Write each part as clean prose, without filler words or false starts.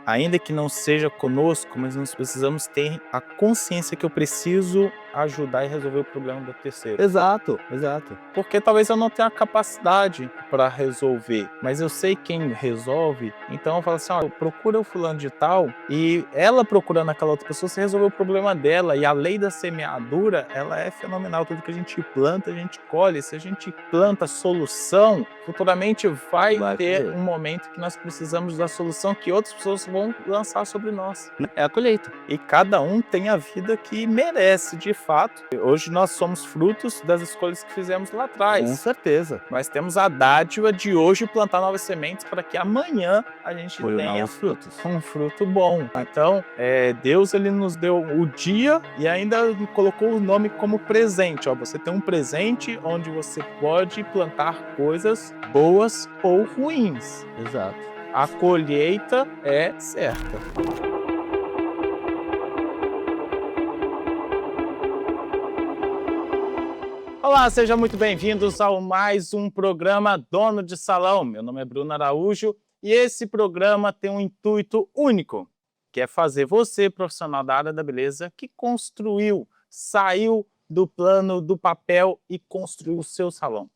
ainda que não seja conosco, mas nós precisamos ter a consciência que eu preciso ajudar e resolver o problema do terceiro. Exato, exato. Porque talvez eu não tenha a capacidade para resolver, mas eu sei quem resolve, então eu falo assim: ó, procura o fulano de tal, e ela procurando aquela outra pessoa, você resolveu o problema dela. E a lei da semeadura, ela é fenomenal. Tudo que a gente planta, a gente colhe. Se a gente planta solução, futuramente vai Vai ter colher. um momento que nós precisamos da solução que outras pessoas vão lançar sobre nós. É a colheita. E cada um tem a vida que merece, de fato. Hoje nós somos frutos das escolhas que fizemos lá Com atrás. certeza. Nós temos a dádiva de hoje plantar novas sementes para que amanhã a gente Colher tenha novos frutos. um fruto bom. Então, Deus ele nos deu o dia e ainda colocou o nome como presente. Ó, você tem um presente onde você pode plantar coisas boas ou ruins. Exato. A colheita é certa. Olá, sejam muito bem-vindos ao mais um programa Dono de Salão. Meu nome é Bruno Araújo e esse programa tem um intuito único, que é fazer você, profissional da área da beleza, que construiu, saiu do plano, do papel e construiu o seu salão.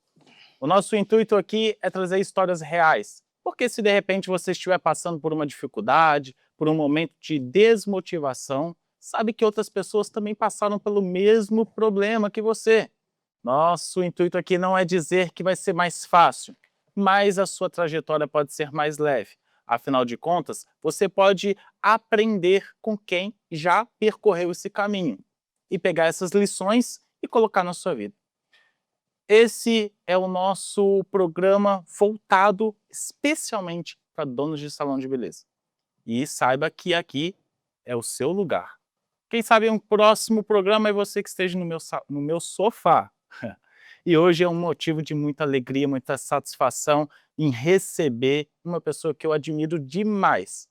O nosso intuito aqui é trazer histórias reais, porque se de repente você estiver passando por uma dificuldade, por um momento de desmotivação, sabe que outras pessoas também passaram pelo mesmo problema que você. Nosso intuito aqui não é dizer que vai ser mais fácil, mas a sua trajetória pode ser mais leve. Afinal de contas, você pode aprender com quem já percorreu esse caminho e pegar essas lições e colocar na sua vida. Esse é o nosso programa voltado especialmente para donos de salão de beleza. E saiba que aqui é o seu lugar. Quem sabe um próximo programa é você que esteja no meu sofá. E hoje é um motivo de muita alegria, muita satisfação em receber uma pessoa que eu admiro demais.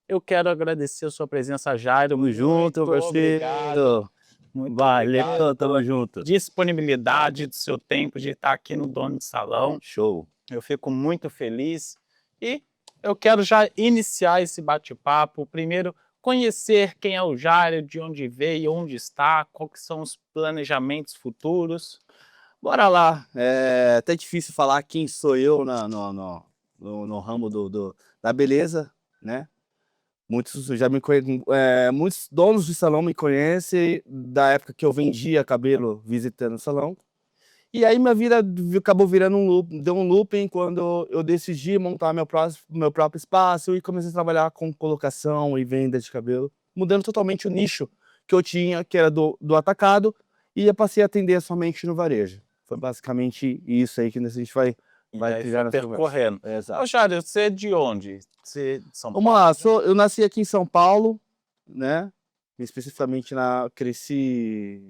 Eu quero agradecer a sua presença, Jairo. Tamo junto, Muito obrigado. parceiro. Muito Valeu, obrigado tamo pela junto. disponibilidade do seu tempo de estar aqui no Dono de Salão. Show. Eu fico muito feliz e eu quero já iniciar esse bate-papo. Primeiro, conhecer quem é o Jairo, de onde veio, onde está, quais são os planejamentos futuros. Bora lá. É até difícil falar quem sou eu no ramo da beleza, né? Muitos já me conhecem, muitos donos de salão me conhecem da época que eu vendia cabelo visitando o salão. E aí minha vida acabou virando um loop, deu um looping quando eu decidi montar meu próprio espaço e comecei a trabalhar com colocação e venda de cabelo, mudando totalmente o nicho que eu tinha, que era do atacado, e eu passei a atender somente no varejo. Foi basicamente isso aí que a gente vai E aí trilhar foi nessa conversa. percorrendo. Ô, Exato. Jairo, você é de onde? Você é de São Vamos Paulo? lá, eu nasci aqui em São Paulo, né? Especificamente cresci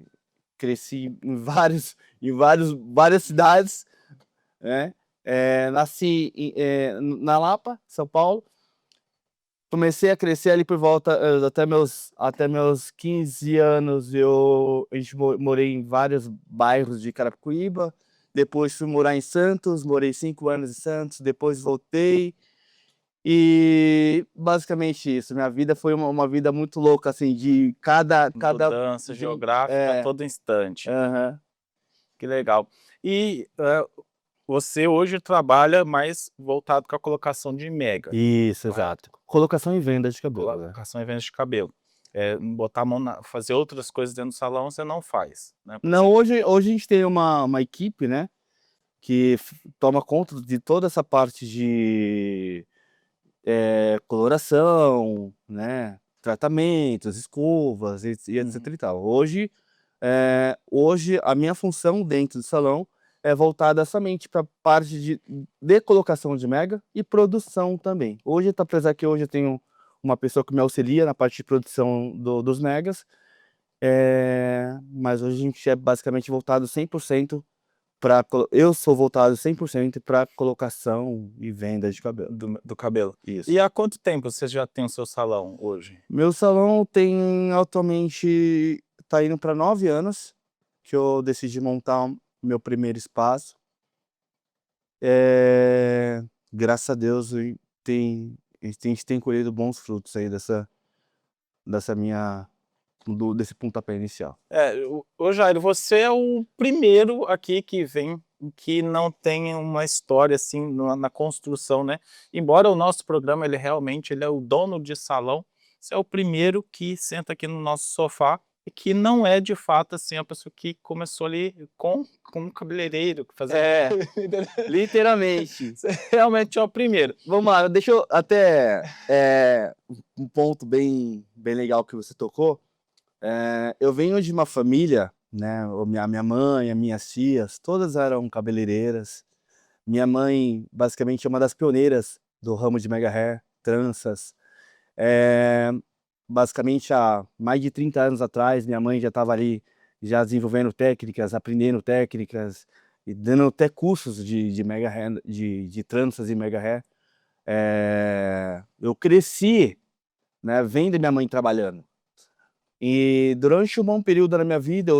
várias cidades, né? Nasci na Lapa, São Paulo. Comecei a crescer ali por volta até meus 15 anos. Morei em vários bairros de Carapicuíba. Depois fui morar em Santos, morei 5 anos em Santos, depois voltei. E basicamente isso. Minha vida foi uma vida muito louca, assim, de cada Mudança de geográfica a todo instante. aham. Que legal. E você hoje trabalha mais voltado com a colocação de mega. Isso, Correto. exato. Colocação e venda de cabelo, né? Colocação e venda de cabelo. Botar a mão fazer outras coisas dentro do salão você não faz, né? Não, hoje a gente tem uma equipe, né, que toma conta de toda essa parte de coloração, né, tratamentos, escovas e etc Uhum. e tal. Hoje a minha função dentro do salão é voltada somente para parte de colocação de mega e produção também. Hoje, apesar que hoje eu tenho uma pessoa que me auxilia na parte de produção dos megas, mas hoje a gente é basicamente voltado 100% para eu sou voltado 100% para colocação e venda de cabelo. Do cabelo. Isso. E há quanto tempo você já tem o seu salão hoje? Meu salão tem atualmente tá indo para 9 anos que eu decidi montar o meu primeiro espaço. Graças a Deus tem gente tem colhido bons frutos aí desse pontapé inicial. Ô Jairo, você é o primeiro aqui que vem que não tem uma história assim na construção, né? Embora o nosso programa, ele é o dono de salão, você é o primeiro que senta aqui no nosso sofá e que não é de fato assim a pessoa que começou ali com um cabeleireiro, fazendo... Literalmente. Você realmente é o primeiro. Vamos lá, deixa eu até um ponto bem legal que você tocou. Eu venho de uma família, né? A minha mãe, as minhas tias, todas eram cabeleireiras. Minha mãe, basicamente, é uma das pioneiras do ramo de mega hair, tranças. Basicamente, há mais de 30 anos atrás, minha mãe já estava ali, já desenvolvendo técnicas, aprendendo técnicas, e dando até cursos de mega hair, de tranças e mega hair. Eu cresci, né, vendo minha mãe trabalhando. E durante um bom período da minha vida,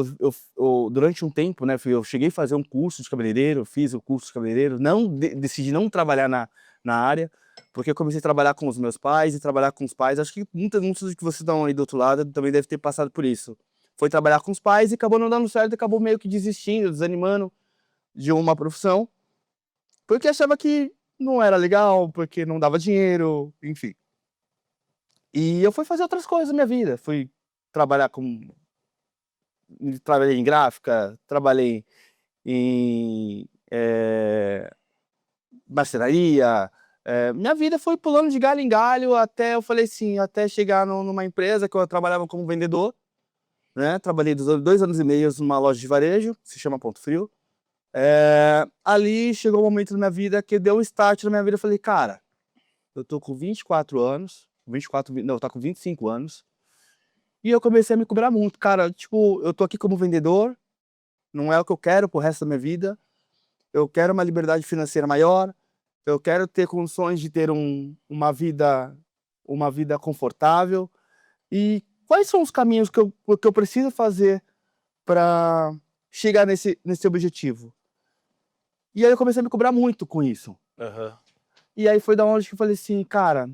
durante um tempo, né, eu cheguei a fazer um curso de cabeleireiro, fiz o curso de cabeleireiro, decidi não trabalhar na área, porque eu comecei a trabalhar com os meus pais e trabalhar com os pais. Acho que muitos que vocês estão aí do outro lado também devem ter passado por isso. Foi trabalhar com os pais e acabou não dando certo, acabou meio que desistindo, desanimando de uma profissão, porque achava que não era legal, porque não dava dinheiro, enfim. E eu fui fazer outras coisas na minha vida, trabalhei em gráfica, trabalhei em marcenaria. Minha vida foi pulando de galho em galho até eu falei assim, até chegar numa empresa que eu trabalhava como vendedor, né? Trabalhei 2 anos e meio numa loja de varejo, se chama Ponto Frio. Ali chegou um momento na minha vida que deu um start na minha vida. Eu falei, cara, eu tô com 24 anos, não, eu tô com 25 anos, e eu comecei a me cobrar muito, cara, tipo, eu tô aqui como vendedor, não é o que eu quero pro resto da minha vida, eu quero uma liberdade financeira maior, eu quero ter condições de ter uma vida confortável, e quais são os caminhos que eu preciso fazer para chegar nesse objetivo? E aí eu comecei a me cobrar muito com isso. Uhum. E aí foi da onde que eu falei assim, cara,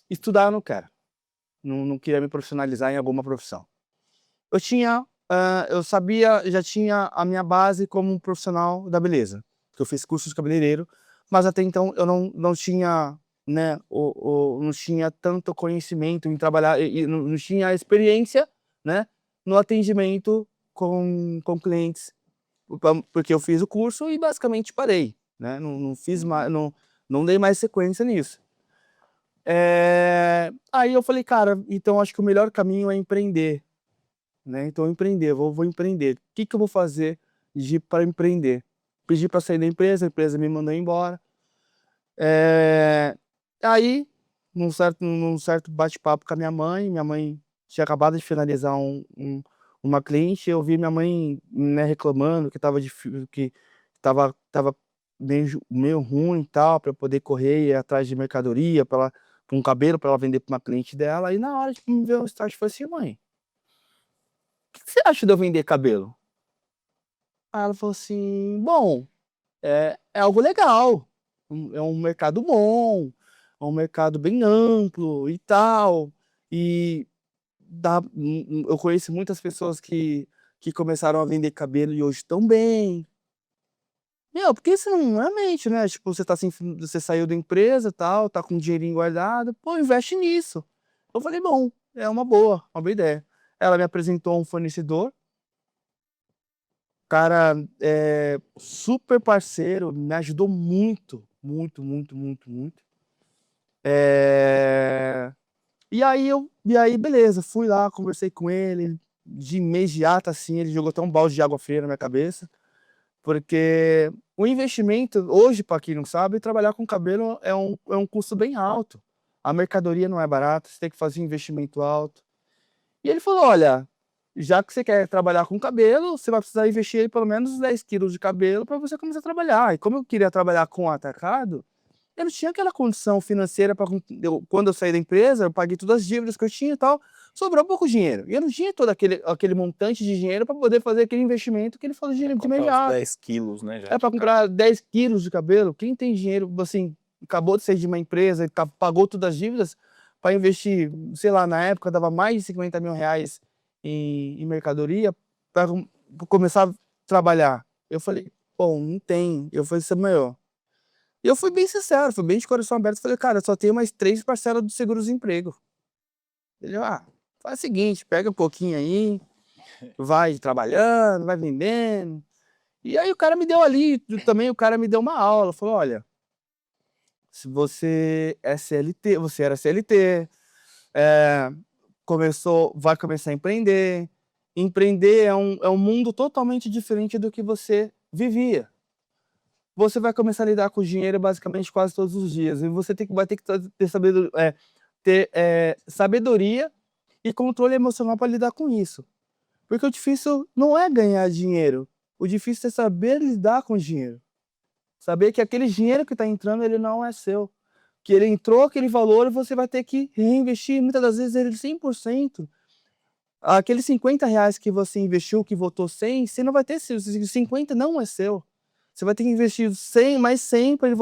estudar eu não quero. Não queria me profissionalizar em alguma profissão. Eu sabia, já tinha a minha base como um profissional da beleza, porque eu fiz curso de cabeleireiro, mas até então eu não tinha, né, não tinha tanto conhecimento em trabalhar, e não tinha experiência, né, no atendimento com clientes, porque eu fiz o curso e basicamente parei, né, não fiz mais, não dei mais sequência nisso. Aí eu falei, cara, então acho que o melhor caminho é empreender, né? Então empreender, vou empreender. O que eu vou fazer para empreender? Pedi para sair da empresa, a empresa me mandou embora. Aí, num certo bate-papo com a minha mãe tinha acabado de finalizar uma cliente, eu vi minha mãe, né, reclamando que tava meio ruim e tal, para poder correr e ir atrás de mercadoria, para um cabelo para ela vender para uma cliente dela. E na hora de me ver o start, eu falei assim, mãe, o que você acha de eu vender cabelo? Aí ela falou assim, bom, é algo legal, é um mercado bom, é um mercado bem amplo e tal, e eu conheço muitas pessoas que começaram a vender cabelo e hoje estão bem. Meu, porque você não realmente, né, tipo, você tá assim, você saiu da empresa, tal, tá com um dinheirinho guardado, pô, investe nisso. Eu falei, bom, é uma boa ideia. Ela me apresentou um fornecedor, cara, super parceiro, me ajudou muito, muito, muito, muito, muito. E aí, beleza, fui lá, conversei com ele, de imediato, assim, ele jogou até um balde de água fria na minha cabeça, porque o investimento, hoje, para quem não sabe, trabalhar com cabelo é um custo bem alto. A mercadoria não é barata, você tem que fazer um investimento alto. E ele falou, olha, já que você quer trabalhar com cabelo, você vai precisar investir aí pelo menos 10 quilos de cabelo para você começar a trabalhar. E como eu queria trabalhar com atacado, eu não tinha aquela condição financeira para quando eu saí da empresa, eu paguei todas as dívidas que eu tinha e tal, sobrou pouco dinheiro. E eu não tinha todo aquele montante de dinheiro para poder fazer aquele investimento que ele falou de Comprar uns imediato. 10 quilos, né, já. Para comprar 10 quilos de cabelo, quem tem dinheiro, assim, acabou de sair de uma empresa, pagou todas as dívidas, para investir, sei lá, na época dava mais de 50 mil reais em mercadoria, para começar a trabalhar. Eu falei, bom, não tem. Eu falei, Samuel. E eu fui bem sincero, fui bem de coração aberto. Falei, cara, só tenho mais 3 parcelas do seguro-desemprego. Ele, faz o seguinte, pega um pouquinho aí, vai trabalhando, vai vendendo. E aí o cara me deu ali, também o cara me deu uma aula. Falou, olha, se você é CLT, você era CLT, vai começar a empreender. Empreender é um mundo totalmente diferente do que você vivia. Você vai começar a lidar com o dinheiro basicamente quase todos os dias. E você vai ter que ter sabedoria e controle emocional para lidar com isso. Porque o difícil não é ganhar dinheiro. O difícil é saber lidar com o dinheiro. Saber que aquele dinheiro que está entrando, ele não é seu. Que ele entrou aquele valor e você vai ter que reinvestir, muitas das vezes, ele 100%. Aqueles 50 reais que você investiu, que voltou 100, você não vai ter, 50 não é seu. Você vai ter que investir 100, mais 100 para ele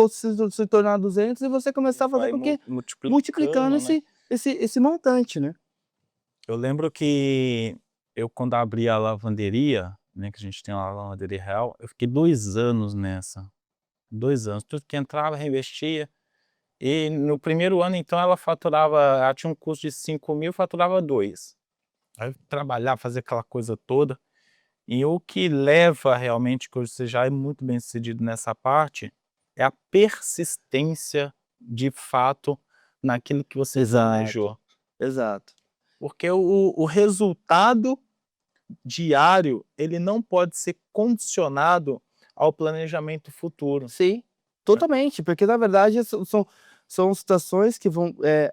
se tornar 200 e você começar a fazer com que multiplicando né? esse montante, né? Eu lembro que eu, quando abri a lavanderia, né, que a gente tem uma lavanderia real, eu fiquei 2 anos nessa. 2 anos. Tudo que entrava, reinvestia. E no primeiro ano, então, ela tinha um custo de 5 mil, faturava 2. Aí eu trabalhava, fazer aquela coisa toda. E o que leva realmente, que hoje você já é muito bem sucedido nessa parte, é a persistência de fato naquilo que você planejou. Exato. Porque o resultado diário, ele não pode ser condicionado ao planejamento futuro. Sim, totalmente, porque na verdade são situações que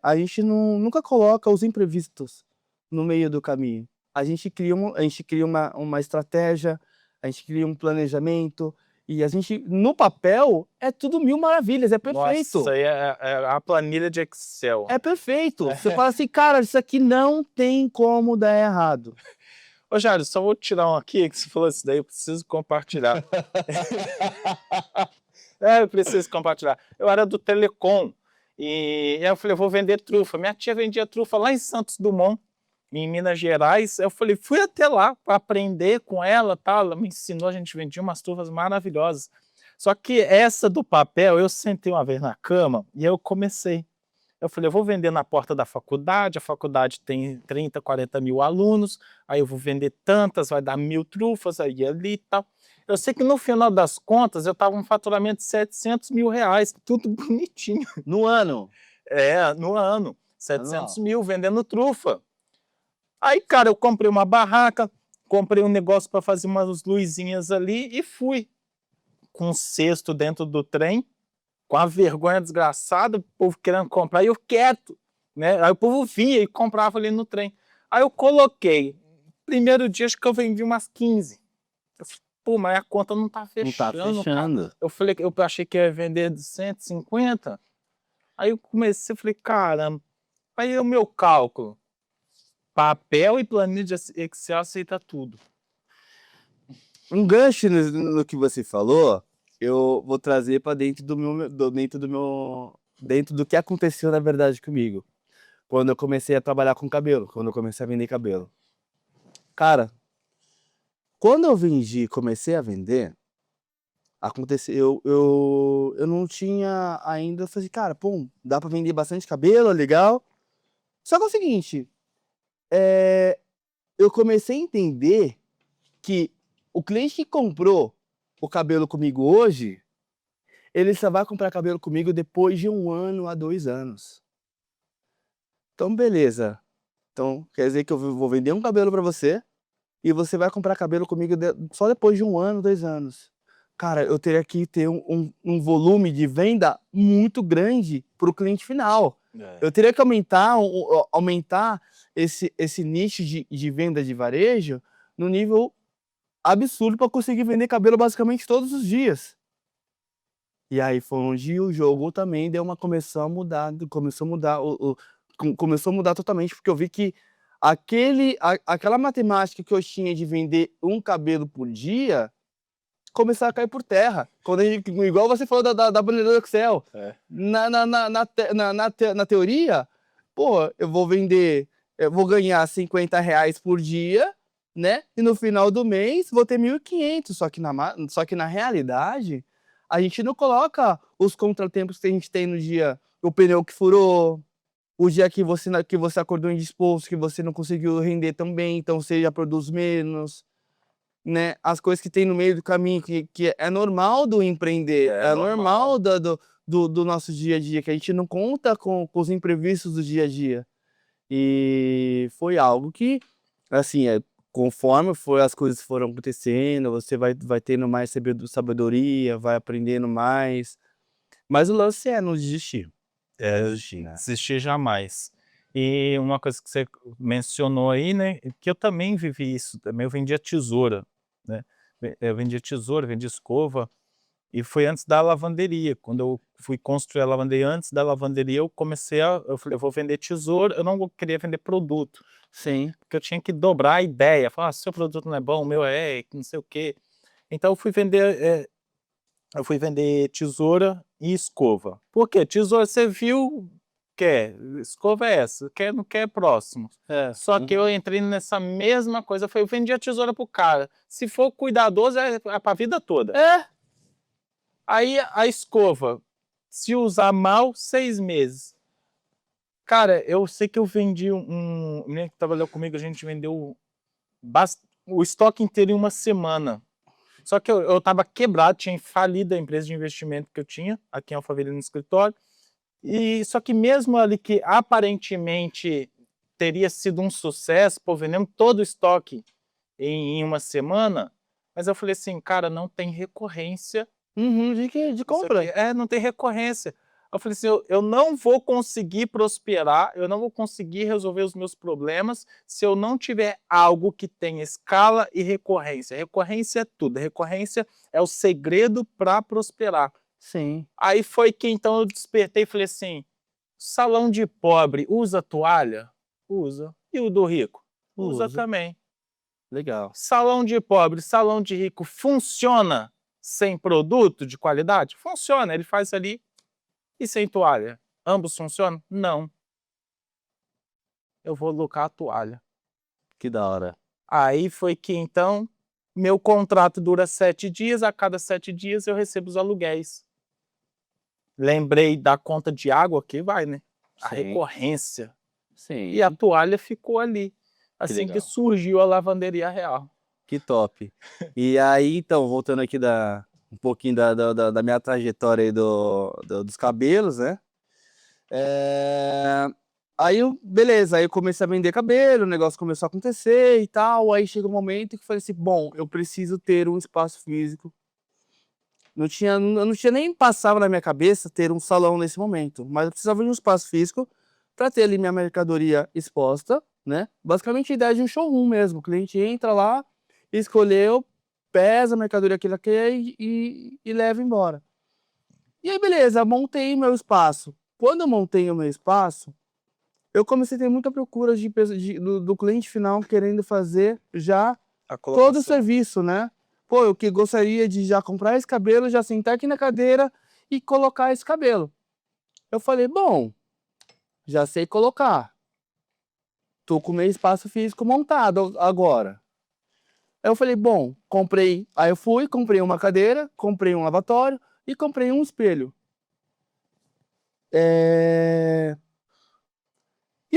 a gente nunca coloca os imprevistos no meio do caminho. A gente cria uma estratégia, a gente cria um planejamento, e a gente, no papel, é tudo mil maravilhas, é perfeito. Nossa, aí é a planilha de Excel. É perfeito. Você fala assim, cara, isso aqui não tem como dar errado. Ô, Jário, só vou tirar um aqui, que você falou isso daí, eu preciso compartilhar. Eu preciso compartilhar. Eu era do Telecom, e eu falei, eu vou vender trufa. Minha tia vendia trufa lá em Santos Dumont, em Minas Gerais. Eu falei, fui até lá para aprender com ela, tal. Ela me ensinou, a gente vendia umas trufas maravilhosas. Só que essa do papel, eu sentei uma vez na cama e eu comecei. Eu falei, eu vou vender na porta da faculdade, a faculdade tem 30, 40 mil alunos, aí eu vou vender tantas, vai dar 1000 trufas, aí ali e tal. Eu sei que no final das contas eu estava um faturamento de 700 mil reais, tudo bonitinho. No ano? No ano. 700 mil vendendo trufa. Aí, cara, eu comprei uma barraca, comprei um negócio para fazer umas luzinhas ali e fui com um cesto dentro do trem, com a vergonha desgraçada, o povo querendo comprar, e eu quieto, né? Aí o povo vinha e comprava ali no trem. Aí eu coloquei, primeiro dia acho que eu vendi umas 15. Eu falei, pô, mas a conta não tá fechando. Não tá fechando. Cara. Eu achei que ia vender de 150. Aí eu comecei, falei, caramba, aí o meu cálculo, papel e planilha de Excel aceita tudo. Um gancho no que você falou, eu vou trazer para dentro do que aconteceu na verdade comigo. Quando eu comecei a trabalhar com cabelo, quando eu comecei a vender cabelo. Cara, quando eu comecei a vender, aconteceu, eu não tinha ainda, eu falei, cara, pô, dá para vender bastante cabelo, legal. Só que é o seguinte, eu comecei a entender que o cliente que comprou o cabelo comigo hoje, ele só vai comprar cabelo comigo depois de 1 ano a 2 anos. Então, beleza. Então, quer dizer que eu vou vender um cabelo para você e você vai comprar cabelo comigo só depois de 1 ano, 2 anos. Cara, eu teria que ter um volume de venda muito grande para o cliente final. Eu teria que aumentar esse nicho de venda de varejo no nível absurdo para conseguir vender cabelo basicamente todos os dias. E aí foi onde o jogo também começou a mudar totalmente, porque eu vi que aquela matemática que eu tinha de vender um cabelo por dia começar a cair por terra. Quando igual você falou da planilha do Excel. Na teoria, pô, eu vou ganhar R$ 50 por dia, né? E no final do mês vou ter 1.500. Só que na realidade, a gente não coloca os contratempos que a gente tem no dia. O pneu que furou, o dia que você acordou indisposto, que você não conseguiu render tão bem, então você já produz menos, né? As coisas que tem no meio do caminho, que é normal do empreender, é normal do nosso dia a dia, que a gente não conta com os imprevistos do dia a dia. E foi algo que, assim, conforme as coisas foram acontecendo, você vai tendo mais sabedoria, vai aprendendo mais. Mas o lance é não desistir. Desistir jamais. E uma coisa que você mencionou aí, né, que eu também vivi isso, também eu vendia tesoura, né, eu vendia tesoura, vendia escova, e foi antes da lavanderia, quando eu fui construir a lavanderia, antes da lavanderia eu falei: "Eu vou vender tesoura", eu não queria vender produto, Sim. porque eu tinha que dobrar a ideia, falar: "Seu produto não é bom, o meu é, que não sei o quê". Então eu fui vender tesoura e escova. Por quê? Tesoura você viu, quer, escova é essa, quer, não quer, próximo. Só que eu entrei nessa mesma coisa, eu vendi a tesoura pro cara. Se for cuidadoso, é pra vida toda. Aí a escova, se usar mal, 6 meses. Cara, eu sei que eu vendi um menino que trabalhou comigo, a gente vendeu o estoque inteiro em uma semana. Só que eu estava quebrado, tinha falido a empresa de investimento que eu tinha, aqui em Alphaville, no escritório, e só que mesmo ali que aparentemente teria sido um sucesso, pô, vendemos todo o estoque em uma semana, mas eu falei assim, cara, não tem recorrência. De compra. Não tem recorrência. Eu falei assim, eu não vou conseguir prosperar, eu não vou conseguir resolver os meus problemas se eu não tiver algo que tenha escala e recorrência. Recorrência é tudo, recorrência é o segredo para prosperar. Sim. Aí foi que então eu despertei e falei assim, salão de pobre usa toalha? Usa. E o do rico? Usa Usa. também. Legal. Salão de pobre, salão de rico funciona sem produto de qualidade? Funciona, ele faz ali. E sem toalha? Ambos funcionam? Não. Eu vou alocar a toalha. Que da hora. Aí foi que então meu contrato dura 7 dias, a cada 7 dias eu recebo os aluguéis. Lembrei da conta de água que vai, né? A Sim. recorrência. Sim. E a toalha ficou ali. Assim que legal. surgiu a lavanderia real. Que top. E aí, então, voltando aqui um pouquinho da minha trajetória aí dos cabelos, né? Beleza, aí eu comecei a vender cabelo, o negócio começou a acontecer e tal. Aí chega um momento que eu falei assim: bom, eu preciso ter um espaço físico. Eu não tinha nem passava na minha cabeça ter um salão nesse momento, mas eu precisava de um espaço físico para ter ali minha mercadoria exposta, né? Basicamente a ideia de um showroom mesmo. O cliente entra lá, escolheu, pesa a mercadoria que ele quer e leva embora. E aí, beleza, montei meu espaço. Quando eu montei o meu espaço, eu comecei a ter muita procura do cliente final querendo fazer já todo o serviço, né? Pô, eu que gostaria de já comprar esse cabelo, já sentar aqui na cadeira e colocar esse cabelo. Eu falei, bom, já sei colocar. Tô com o meu espaço físico montado agora. Aí eu falei, bom, comprei. Aí eu fui, comprei uma cadeira, comprei um lavatório e comprei um espelho. E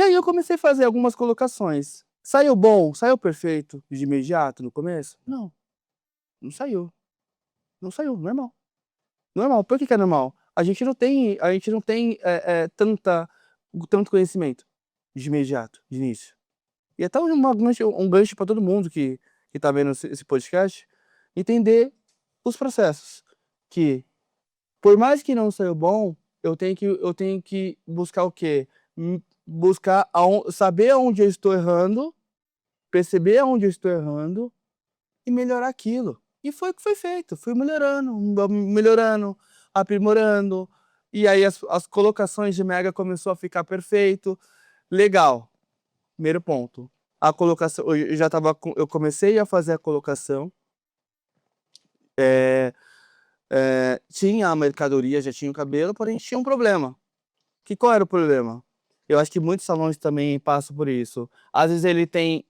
aí eu comecei a fazer algumas colocações. Saiu bom? Saiu perfeito de imediato no começo? Não, não saiu. Não saiu, normal. Normal. Por que que é normal? A gente não tem tanto conhecimento de imediato, de início. E até um gancho para todo mundo que tá vendo esse podcast, entender os processos. Que, por mais que não saiu bom, eu tenho que buscar o quê? Buscar saber aonde eu estou errando, perceber aonde eu estou errando e melhorar aquilo. E foi o que foi feito. Fui melhorando, aprimorando. E aí as colocações de mega começou a ficar perfeito. Legal. Primeiro ponto. A colocação, eu comecei a fazer a colocação. tinha a mercadoria, já tinha o cabelo, porém tinha um problema. Qual era o problema? Eu acho que muitos salões também passam por isso. Às vezes ele tem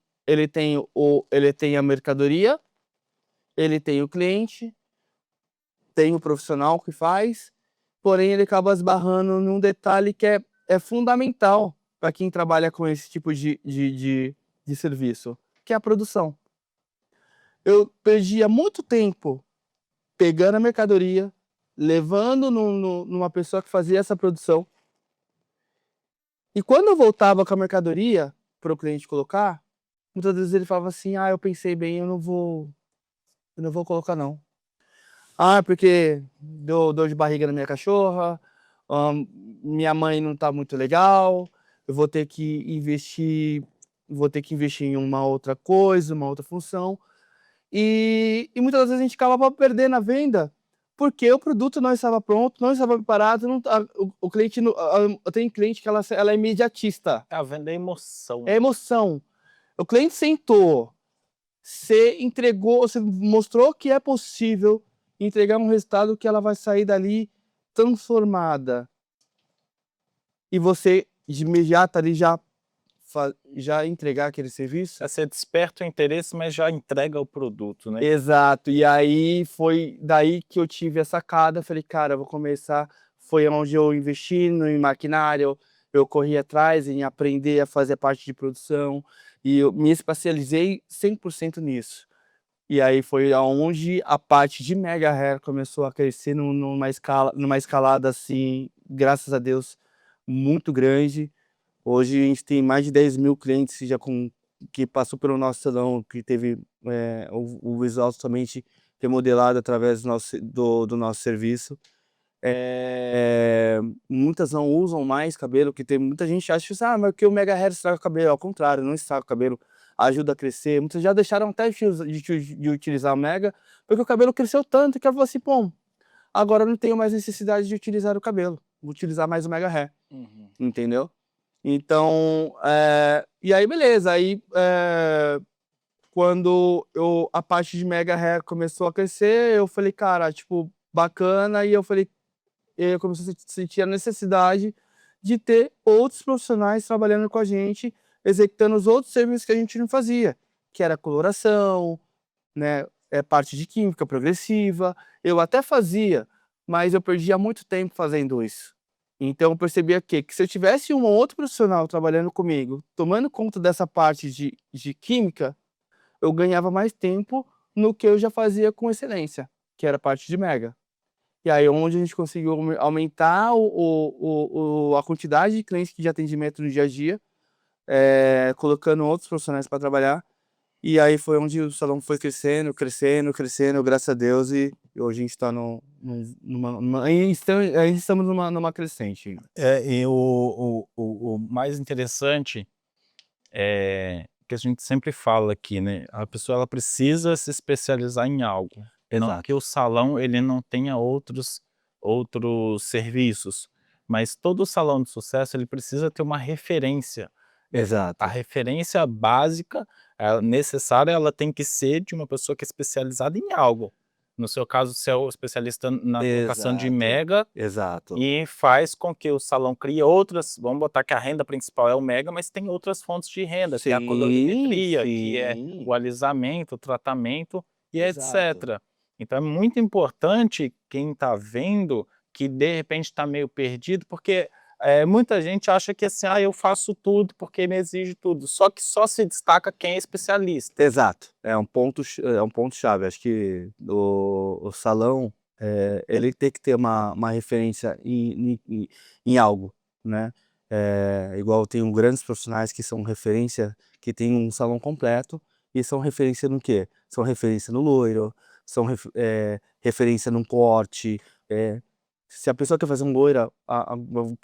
a mercadoria, ele tem o cliente, tem o profissional que faz, porém ele acaba esbarrando num detalhe que é fundamental para quem trabalha com esse tipo de serviço, que é a produção. Eu perdia muito tempo pegando a mercadoria, levando numa pessoa que fazia essa produção, e quando eu voltava com a mercadoria para o cliente colocar, muitas vezes ele falava assim: eu pensei bem, eu não vou colocar não. Porque deu dor de barriga na minha cachorra, minha mãe não tá muito legal, eu vou ter que investir em uma outra coisa, uma outra função. E muitas vezes a gente acaba perdendo a venda, porque o produto não estava pronto, não estava preparado, o cliente tem cliente que ela é imediatista. A venda é emoção. É emoção. O cliente sentou, você entregou, você mostrou que é possível entregar um resultado que ela vai sair dali transformada. E você de imediato ali já entregar aquele serviço. Você desperta o interesse, mas já entrega o produto, né? Exato. E aí foi daí que eu tive a sacada. Falei, cara, eu vou começar. Foi onde eu investi em maquinário, eu corri atrás em aprender a fazer parte de produção e eu me especializei 100% nisso. E aí foi aonde a parte de mega hair começou a crescer numa escalada assim, graças a Deus, muito grande. Hoje a gente tem mais de 10.000 clientes que passou pelo nosso salão, que teve o visual totalmente remodelado através do nosso serviço. Muitas não usam mais cabelo, que tem muita gente acha que mas que o mega hair estraga o cabelo. Ao contrário, não estraga o cabelo, ajuda a crescer. Muitos já deixaram até de utilizar o mega, porque o cabelo cresceu tanto que ela falou assim, pô, agora eu não tenho mais necessidade de utilizar o cabelo, vou utilizar mais o mega hair. Entendeu? Então, e aí beleza, quando a parte de mega hair começou a crescer, eu falei, cara, tipo, bacana, e eu comecei a sentir a necessidade de ter outros profissionais trabalhando com a gente, executando os outros serviços que a gente não fazia, que era coloração, né, parte de química progressiva, eu até fazia, mas eu perdia muito tempo fazendo isso. Então eu percebia que se eu tivesse um outro profissional trabalhando comigo, tomando conta dessa parte de química, eu ganhava mais tempo no que eu já fazia com excelência, que era a parte de mega. E aí onde a gente conseguiu aumentar a quantidade de clientes de atendimento no dia a dia, colocando outros profissionais para trabalhar. E aí foi onde o salão foi crescendo, graças a Deus, e hoje a gente está estamos numa crescente. E o mais interessante é que a gente sempre fala aqui, né? A pessoa ela precisa se especializar em algo. Não Exato. que o salão ele não tenha outros serviços, mas todo salão de sucesso ele precisa ter uma referência. Exato. A referência básica, necessária, ela tem que ser de uma pessoa que é especializada em algo. No seu caso, você é o especialista na colocação de mega Exato. e faz com que o salão crie outras, vamos botar que a renda principal é o mega, mas tem outras fontes de renda, que é a colorimetria, que é o alisamento, o tratamento e Exato. etc. Então é muito importante quem está vendo que de repente está meio perdido, porque muita gente acha que assim, eu faço tudo porque me exige tudo, só que só se destaca quem é especialista. Exato, é um ponto chave. Acho que o salão, ele tem que ter uma referência em algo, né. Igual tem grandes profissionais que são referência, que tem um salão completo, e são referência no quê? São referência no loiro, são referência num corte, se a pessoa quer fazer um loira,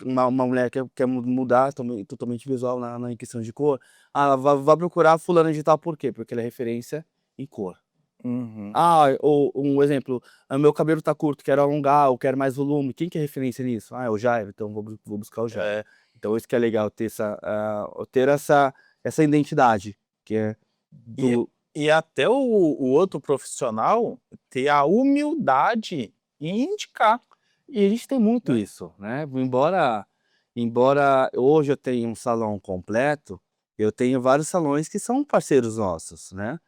uma mulher quer mudar totalmente visual na questão de cor, vai procurar fulano de tal, por quê? Porque ele é referência em cor. Uhum. Ou um exemplo, meu cabelo tá curto, quero alongar, eu quero mais volume, quem que é referência nisso? É o Jairo, então vou buscar o Jairo. Então isso que é legal, ter essa identidade, que é E do E até o outro profissional ter a humildade em indicar, E a gente tem muito né. isso, né, embora hoje eu tenha um salão completo, eu tenho vários salões que são parceiros nossos, né,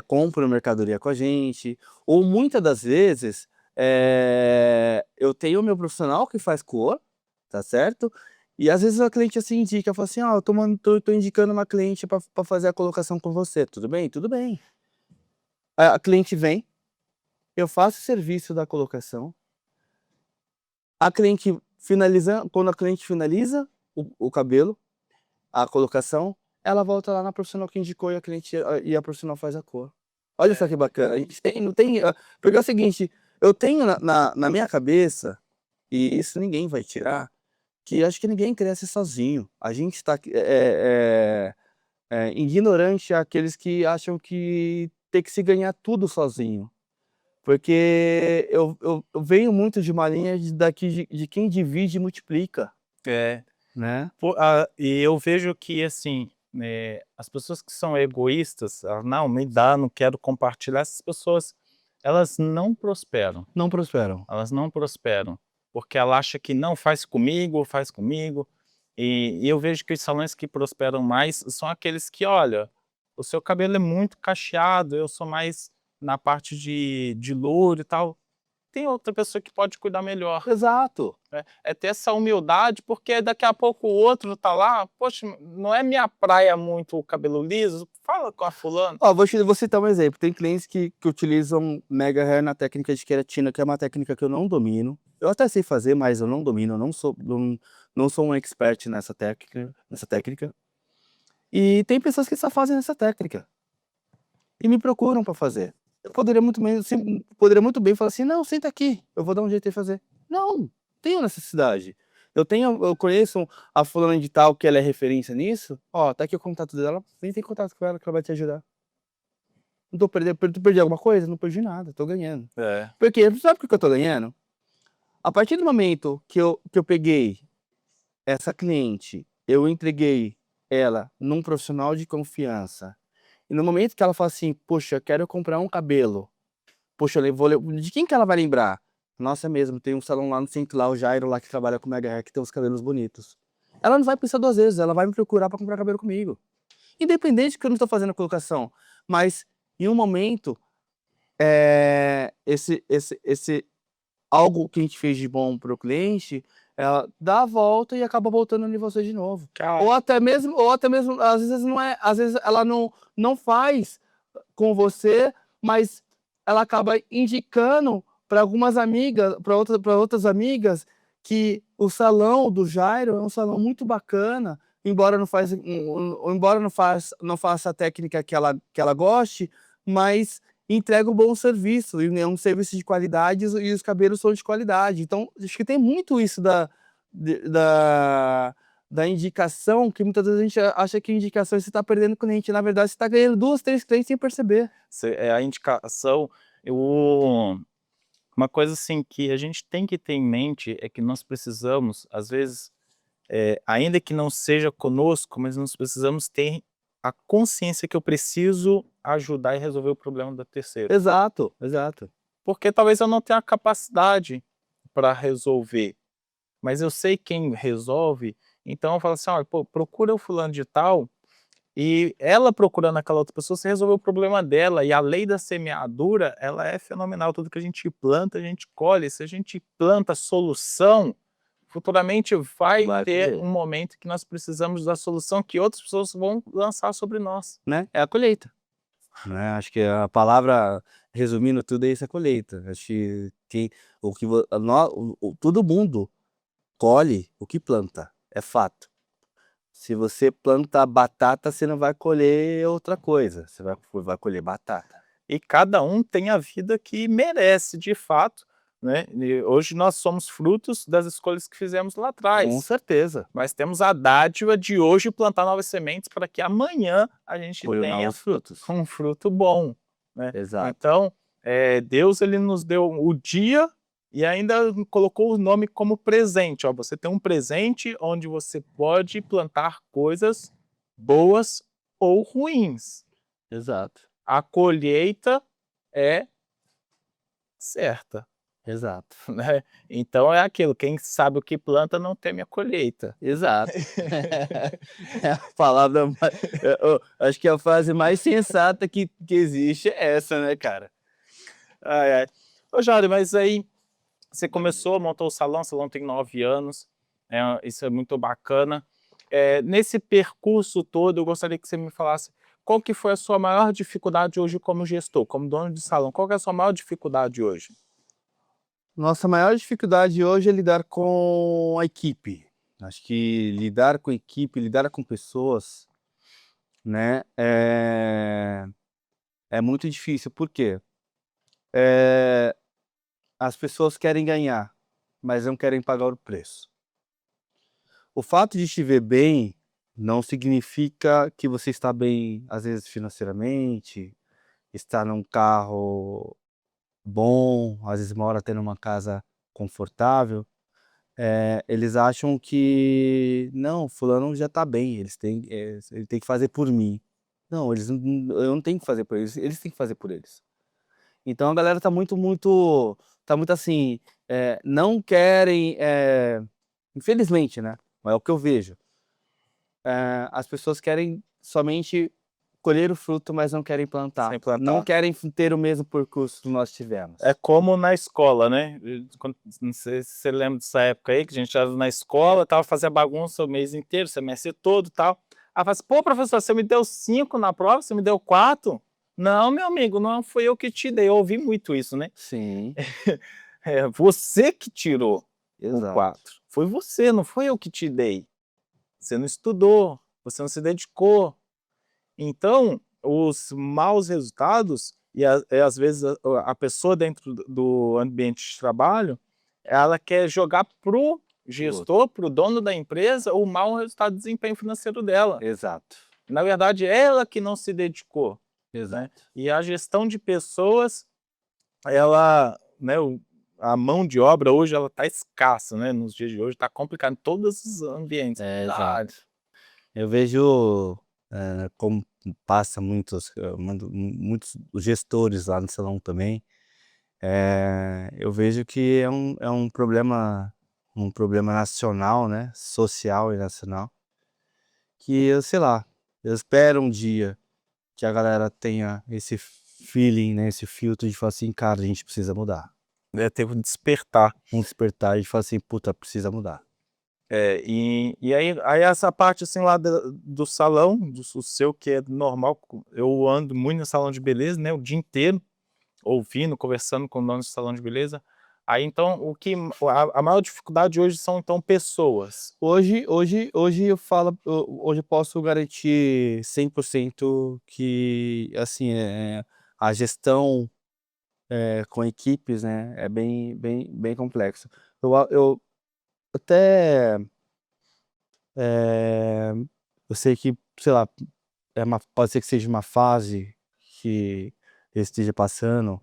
compram mercadoria com a gente, ou muitas das vezes, eu tenho o meu profissional que faz cor, tá certo, e às vezes a cliente, assim, indica, fala assim: "Ah, eu tô indicando uma cliente para fazer a colocação com você, tudo bem?" "Tudo bem." A cliente vem, eu faço o serviço da colocação, a cliente quando a cliente finaliza o cabelo, a colocação, ela volta lá na profissional que indicou e a profissional faz a cor. Olha só que bacana, a gente tem não tem porque é o seguinte, eu tenho na minha cabeça, e isso ninguém vai tirar, que acho que ninguém cresce sozinho. A gente está ignorante àqueles que acham que tem que se ganhar tudo sozinho. Porque eu venho muito de uma linha de quem divide e multiplica, É. né. E eu vejo que, assim, as pessoas que são egoístas, "Não, me dá, não quero compartilhar", essas pessoas, elas não prosperam, Não prosperam. elas não prosperam, porque ela acha que não, faz comigo, e eu vejo que os salões que prosperam mais são aqueles que: "Olha, o seu cabelo é muito cacheado, eu sou mais na parte de louro e tal, tem outra pessoa que pode cuidar melhor". Exato. É ter essa humildade, porque daqui a pouco o outro tá lá: "Poxa, não é minha praia muito o cabelo liso, fala com a fulana". Ó, vou citar um exemplo, tem clientes que utilizam mega hair na técnica de queratina, que é uma técnica que eu não domino. Eu até sei fazer, mas eu não domino, eu não sou um expert nessa técnica. E tem pessoas que só fazem essa técnica, e me procuram para fazer. Eu poderia muito bem falar assim: "Não, senta aqui, eu vou dar um jeito de fazer". Não, tenho necessidade. Eu conheço a fulana de tal que ela é referência nisso, ó, tá aqui o contato dela, entra em contato com ela que ela vai te ajudar. Não tô perdendo perdi alguma coisa? Não perdi nada, tô ganhando. É. Porque sabe por que eu tô ganhando? A partir do momento que eu peguei essa cliente, eu entreguei ela num profissional de confiança, e no momento que ela fala assim: "Poxa, quero comprar um cabelo", poxa, eu vou de quem que ela vai lembrar? "Nossa, é mesmo, tem um salão lá no centro lá, o Jairo lá que trabalha com mega hair que tem uns cabelos bonitos". Ela não vai pensar 2 vezes, ela vai me procurar pra comprar cabelo comigo. Independente que eu não tô fazendo a colocação, mas em um momento, esse algo que a gente fez de bom para o cliente, ela dá a volta e acaba voltando em você de novo. Cara, Ou até mesmo, às vezes ela não faz com você, mas ela acaba indicando para algumas amigas, para outras amigas, que o salão do Jairo é um salão muito bacana, embora não faça a técnica que ela goste, mas entrega um bom serviço, e é um serviço de qualidade e os cabelos são de qualidade. Então, acho que tem muito isso de da indicação, que muitas vezes a gente acha que indicação você está perdendo cliente, na verdade você está ganhando 2, 3 clientes sem perceber. a indicação, eu uma coisa, assim, que a gente tem que ter em mente é que nós precisamos, às vezes, ainda que não seja conosco, mas nós precisamos ter a consciência que eu preciso ajudar e resolver o problema da terceira. Exato, exato. Porque talvez eu não tenha a capacidade para resolver, mas eu sei quem resolve, então eu falo assim: "Olha, pô, procura o fulano de tal", e ela procurando aquela outra pessoa, você resolveu o problema dela, e a lei da semeadura, ela é fenomenal, tudo que a gente planta, a gente colhe, se a gente planta solução, futuramente vai Vai ter colher, um momento que nós precisamos da solução que outras pessoas vão lançar sobre nós. né, é a colheita, né, acho que a palavra resumindo tudo é isso, é colheita. Acho que o que vo nó o todo mundo colhe o que planta, é fato. Se você planta batata, você não vai colher outra coisa, você vai colher batata. E cada um tem a vida que merece de fato, né, e hoje nós somos frutos das escolhas que fizemos lá Com atrás, certeza, mas temos a dádiva de hoje plantar novas sementes para que amanhã a gente colheu tenha novos frutos. um fruto bom, né. Exato, Então, Deus, ele nos deu o dia e ainda colocou o nome como presente, ó, você tem um presente onde você pode plantar coisas boas ou ruins. exato. a colheita é certa, Exato. né? Então é aquilo, quem sabe o que planta não teme a colheita. Exato. É a palavra mais acho que a frase mais sensata que existe é essa, né, cara. Ai, ai. Ô Jário, mas aí você começou, montou o salão tem 9 anos, isso é muito bacana. Nesse percurso todo, eu gostaria que você me falasse qual que foi a sua maior dificuldade hoje como gestor, como dono de salão, qual que é a sua maior dificuldade hoje? Nossa maior dificuldade hoje é lidar com a equipe. Acho que lidar com equipe, lidar com pessoas, né, é muito difícil. Por quê? As pessoas querem ganhar, mas não querem pagar o preço. O fato de te ver bem não significa que você está bem, às vezes, financeiramente, está num carro bom, às vezes mora até numa casa confortável. Eles acham que: "Não, fulano já está bem, ele tem que fazer por mim". Não, eu não tenho que fazer por eles, eles têm que fazer por eles. Então a galera tá muito assim, não querem, infelizmente, né, é o que eu vejo. As pessoas querem somente colher o fruto, mas não querem plantar. Sem plantar. Não querem ter o mesmo percurso que nós tivemos. É como na escola, né? Não sei se você lembra dessa época aí, que a gente estava na escola, tava fazendo bagunça o mês inteiro, o semestre todo e tal. Aí fala assim, pô, professor, você me deu 5 na prova, você me deu 4? Não, meu amigo, não fui eu que te dei. Eu ouvi muito isso, né? Sim, Você que tirou o exato. 4. Foi você, não foi eu que te dei. Você não estudou, você não se dedicou. Então, os maus resultados, às vezes a pessoa dentro do ambiente de trabalho, ela quer jogar pro gestor, pro dono da empresa, o mau resultado de desempenho financeiro dela. Exato, Na verdade, ela que não se dedicou, né? exato. E a gestão de pessoas, ela, né, a mão de obra hoje ela está escassa, né? Nos dias de hoje está complicado em todos os ambientes. Exato. Eu vejo, como passa muitos gestores lá no salão também, eu vejo que é um problema nacional, né, social e nacional, que eu sei lá, eu espero um dia que a galera tenha esse feeling, né, esse filtro de falar assim: "Cara, a gente precisa mudar". Teve um despertar. Um despertar e falar assim: "Puta, precisa mudar". E aí essa parte, assim, lá do salão, o seu que é normal, eu ando muito no salão de beleza, né, o dia inteiro, ouvindo, conversando com donos de salão de beleza. Aí então a maior dificuldade hoje são então pessoas. Hoje eu falo, hoje eu posso garantir 100% que, assim, a gestão, com equipes, né, é bem complexo. Eu até, eh, eu sei que, sei lá, pode ser que seja uma fase que eu esteja passando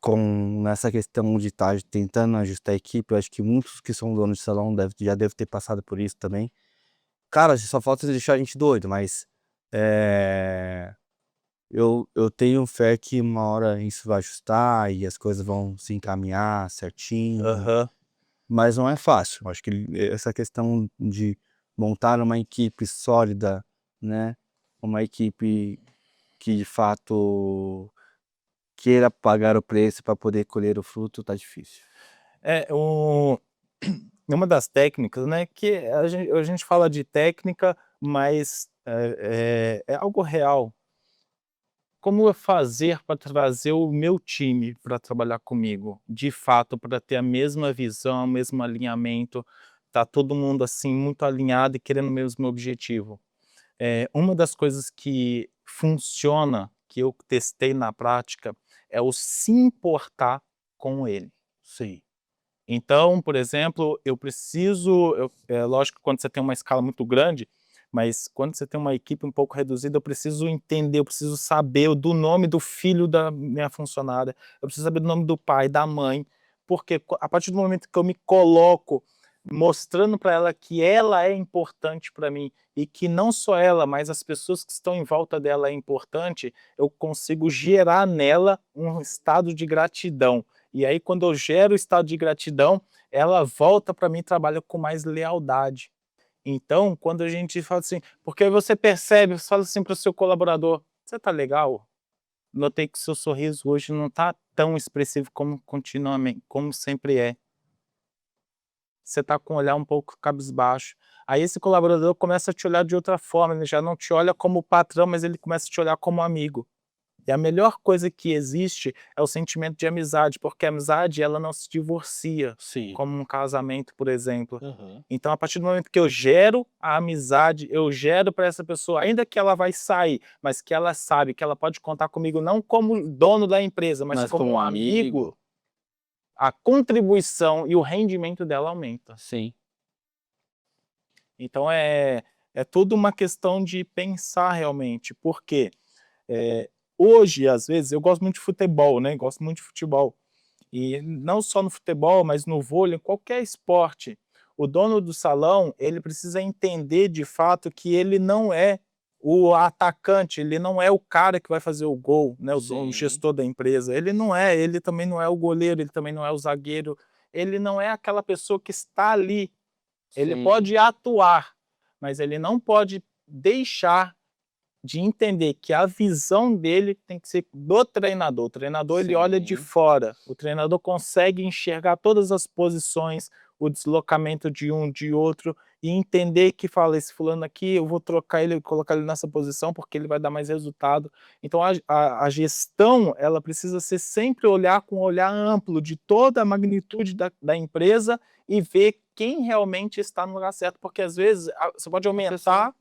com essa questão de estar tentando ajustar a equipe. Eu acho que muitos que são donos de salão já devem ter passado por isso também. Cara, só falta deixar a gente doido, mas, eu tenho fé que uma hora isso vai ajustar e as coisas vão se encaminhar certinho, Aham. mas não é fácil. Eu acho que essa questão de montar uma equipe sólida, né, uma equipe que de fato queira pagar o preço para poder colher o fruto, tá difícil. O uma das técnicas, né, que a gente fala de técnica, mas é algo real. Como eu fazer para trazer o meu time para trabalhar comigo? De fato, para ter a mesma visão, o mesmo alinhamento, tá todo mundo, assim, muito alinhado e querendo o mesmo objetivo. Uma das coisas que funciona, que eu testei na prática, é o se importar com ele. Sim, Então, por exemplo, é lógico que quando você tem uma escala muito grande, mas quando você tem uma equipe um pouco reduzida, eu preciso entender, eu preciso saber do nome do filho da minha funcionária, eu preciso saber do nome do pai, da mãe, porque a partir do momento que eu me coloco mostrando para ela que ela é importante para mim e que não só ela, mas as pessoas que estão em volta dela é importante, eu consigo gerar nela um estado de gratidão. E aí, quando eu gero o estado de gratidão, ela volta para mim e trabalha com mais lealdade. Então, quando a gente fala assim, porque você percebe, você fala assim para o seu colaborador: você tá legal? Notei que o seu sorriso hoje não tá tão expressivo como continuamente, como sempre é. Você tá com o olhar um pouco cabisbaixo. Aí esse colaborador começa a te olhar de outra forma, ele já não te olha como patrão, mas ele começa a te olhar como amigo. E a melhor coisa que existe é o sentimento de amizade, porque a amizade ela não se divorcia, Sim. como um casamento, por exemplo. Aham. Então, a partir do momento que eu gero a amizade, eu gero para essa pessoa, ainda que ela vai sair, mas que ela sabe que ela pode contar comigo não como dono da empresa, mas Mas como como um um amigo, amigo, a contribuição e o rendimento dela aumenta. sim. Então, é tudo uma questão de pensar realmente, porque hoje, às vezes, eu gosto muito de futebol, né? Gosto muito de futebol. E não só no futebol, mas no vôlei, em qualquer esporte. O dono do salão, ele precisa entender de fato que ele não é o atacante, ele não é o cara que vai fazer o gol, né, o dono, o Sim, gestor da empresa. Ele não é, ele também não é o goleiro, ele também não é o zagueiro, ele não é aquela pessoa que está ali. Ele sim, pode atuar, mas ele não pode deixar de entender que a visão dele tem que ser do treinador. O treinador ele olha de sim, fora, o treinador consegue enxergar todas as posições, o deslocamento de um, de outro, e entender que fala, esse fulano aqui, eu vou trocar ele, colocar ele nessa posição, porque ele vai dar mais resultado. Então a gestão, ela precisa ser sempre olhar com um olhar amplo de toda a magnitude da empresa e ver quem realmente está no lugar certo, porque às vezes você pode aumentar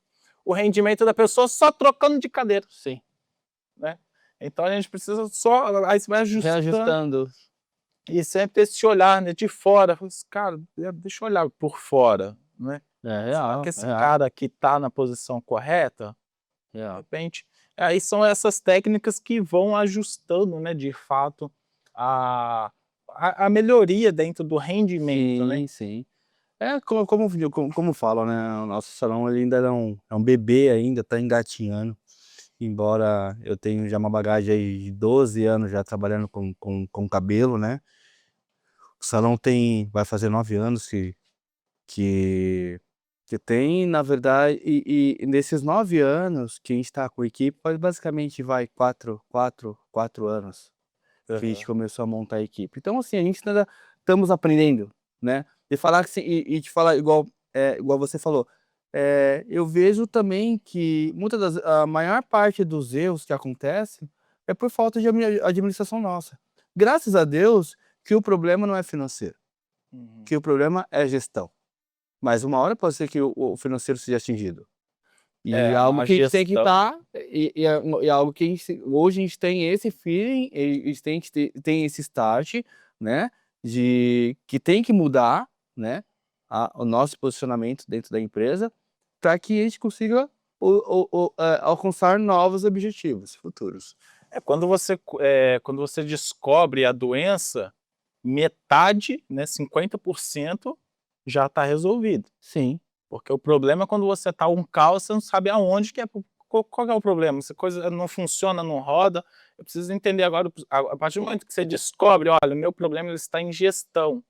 o rendimento da pessoa só trocando de cadeira, sim. né. Então a gente precisa só aí você vai ajustando Reajustando. e sempre ter esse olhar, né, de fora, fala assim: "Cara, deixa eu olhar por fora, né, É será que real, é esse real, cara aqui tá na posição correta?". De real. repente aí são essas técnicas que vão ajustando, né, de fato, a a melhoria dentro do rendimento, né. Sim, sim. É como falam, né, o nosso salão ele ainda é um bebê ainda, tá engatinhando, embora eu tenho já uma bagagem aí de 12 anos já trabalhando com cabelo, né. O salão vai fazer 9 anos que que tem, na verdade e nesses 9 anos que a gente tá com a equipe, faz basicamente vai 4 anos que a gente Aham. começou a montar a equipe. Então, assim, a gente ainda estamos aprendendo, né. E falar que assim te falar igual, igual você falou, eu vejo também que muitas a maior parte dos erros que acontecem é por falta de administração nossa. Graças a Deus que o problema não é financeiro, Uhum. que o problema é gestão, mas uma hora pode ser que o financeiro seja atingido. E É, é algo a que a gente tem que gestão estar e é algo que a gente hoje a gente tem esse feeling, e a gente tem esse start, né, de que tem que mudar, né, o nosso posicionamento dentro da empresa, para que a gente consiga alcançar novos objetivos futuros. quando você descobre a doença, metade, né, 50% já está resolvido. Sim. Porque o problema é quando você está um caos, você não sabe aonde que é, qual que é o problema, essa coisa não funciona, não roda, eu preciso entender agora, a partir do momento que você descobre, olha, o meu problema ele está em gestão,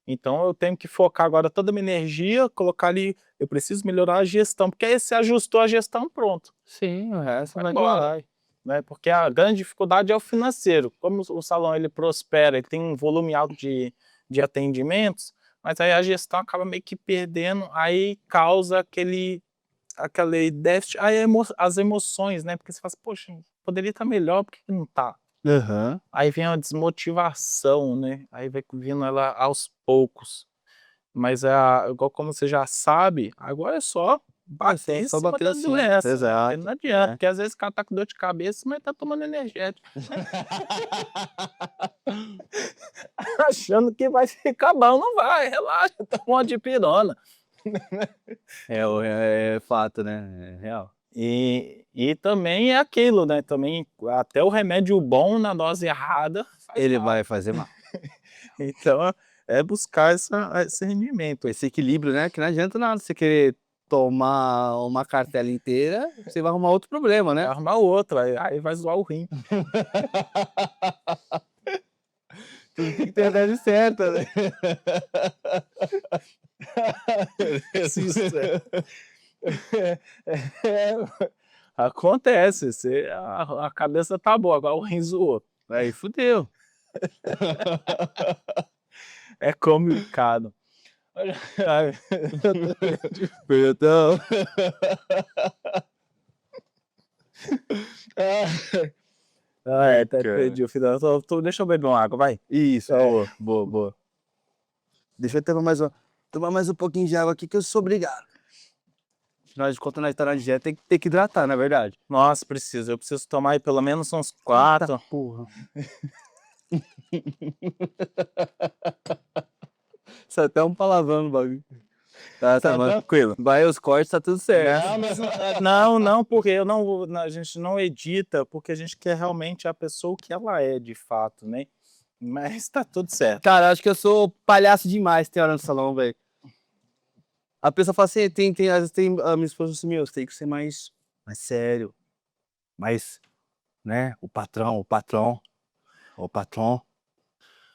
então eu tenho que focar agora toda a minha energia, colocar ali, eu preciso melhorar a gestão, porque aí você ajustou a gestão, pronto, Sim, o resto vai vai que embora. vai. Né, porque a grande dificuldade é o financeiro. Como o salão ele prospera, ele tem um volume alto de atendimentos, mas aí a gestão acaba meio que perdendo, aí causa aquele déficit, aí as emoções, né, porque você fala assim: "Poxa, poderia estar melhor, por que que não está?". Aham. Aí vem a desmotivação, né, aí vai vindo ela aos poucos. Mas igual como você já sabe, agora é só É bater em só cima bater da assim. doença, né, porque Exato. não adianta, É. porque às vezes o cara tá com dor de cabeça, mas tá tomando energético, achando que vai ficar bom, não vai, relaxa, toma uma dipirona. É fato, né, é real. E também é aquilo, né, também até o remédio bom na dose errada faz Ele mal. vai fazer mal. Então, é buscar esse rendimento. Esse equilíbrio, né? Que não adianta nada você querer tomar uma cartela inteira, você vai arrumar outro problema, Vai né? arrumar outro, aí vai zoar o rim. Tudo tem que ter a dose certa, né? Acontece, a cabeça tá boa, agora o rim zoou. Aí fudeu. É complicado. Ai, Perdão. até cara. perdi o final. Deixa eu beber uma água, vai. Isso, É. boa, boa, boa. Deixa eu tomar mais um pouquinho de água aqui que eu sou obrigado. Afinal de contas, nós tá na dieta, tem que ter que hidratar, na verdade. Nossa, eu preciso tomar aí pelo menos uns 4. Eita porra. Isso é até um palavrão no bagulho. Tá, tranquilo. vai os cortes, tá tudo certo. Não, mas não, porque a gente não edita, porque a gente quer realmente a pessoa que ela é de fato, né? Mas tá tudo certo. Cara, acho que eu sou palhaço demais, tem hora no salão, velho. A pessoa fala assim, às vezes tem a minha esposa assim, meu, você tem que ser mais sério, mais, né, o patrão.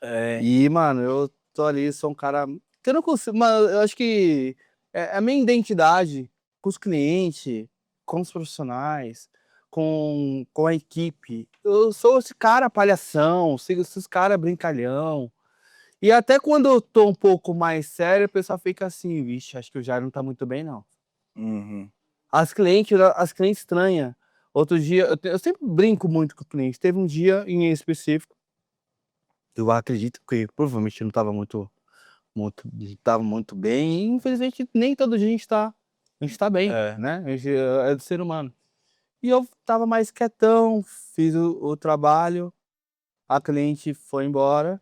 É, E, mano, eu tô ali, sou um cara que eu não consigo, mas eu acho que é a minha identidade com os clientes, com os profissionais, com a equipe. Eu sou esse cara palhação, sigo esses caras brincalhão. E até quando eu tô um pouco mais sério, o pessoal fica assim, vixe, acho que o Jair não tá muito bem, não. uhum. As clientes estranham. Outro dia, eu sempre brinco muito com o cliente. Teve um dia em específico, eu acredito que provavelmente não tava muito bem. E, infelizmente, nem todo dia a gente tá bem, É. né? É do ser humano. E eu tava mais quietão, fiz o trabalho, a cliente foi embora.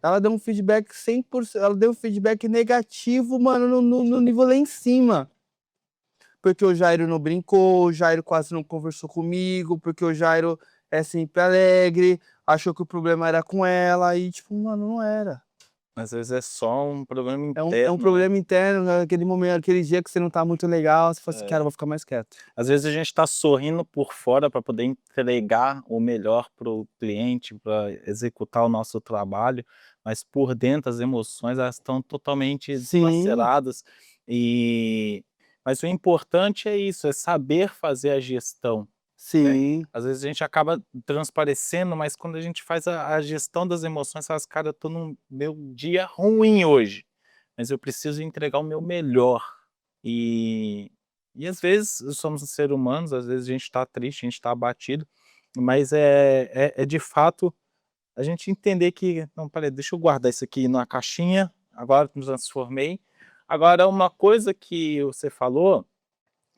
Ela deu um feedback 100%, ela deu um feedback negativo, mano, no nível lá em cima. Porque o Jairo não brincou, o Jairo quase não conversou comigo, porque o Jairo é sempre alegre, achou que o problema era com ela, e tipo, mano, não era. Às vezes é só um problema É um interno, né? problema interno, naquele momento, aquele dia que você não tá muito legal, você fala assim, cara, eu vou ficar mais quieto. Às vezes a gente está sorrindo por fora para poder entregar o melhor para o cliente, para executar o nosso trabalho, mas por dentro as emoções elas estão totalmente Sim, dilaceradas. Mas o importante é isso, é saber fazer a gestão. sim, Às vezes a gente acaba transparecendo, mas quando a gente faz a gestão das emoções, faz, cara, eu tô num meu dia ruim hoje, mas eu preciso entregar o meu melhor. E, e às vezes somos seres humanos, às vezes a gente está triste, a gente está abatido, mas é de fato a gente entender que, não, peraí, deixa eu guardar isso aqui na caixinha, agora me transformei. Agora, uma coisa que você falou,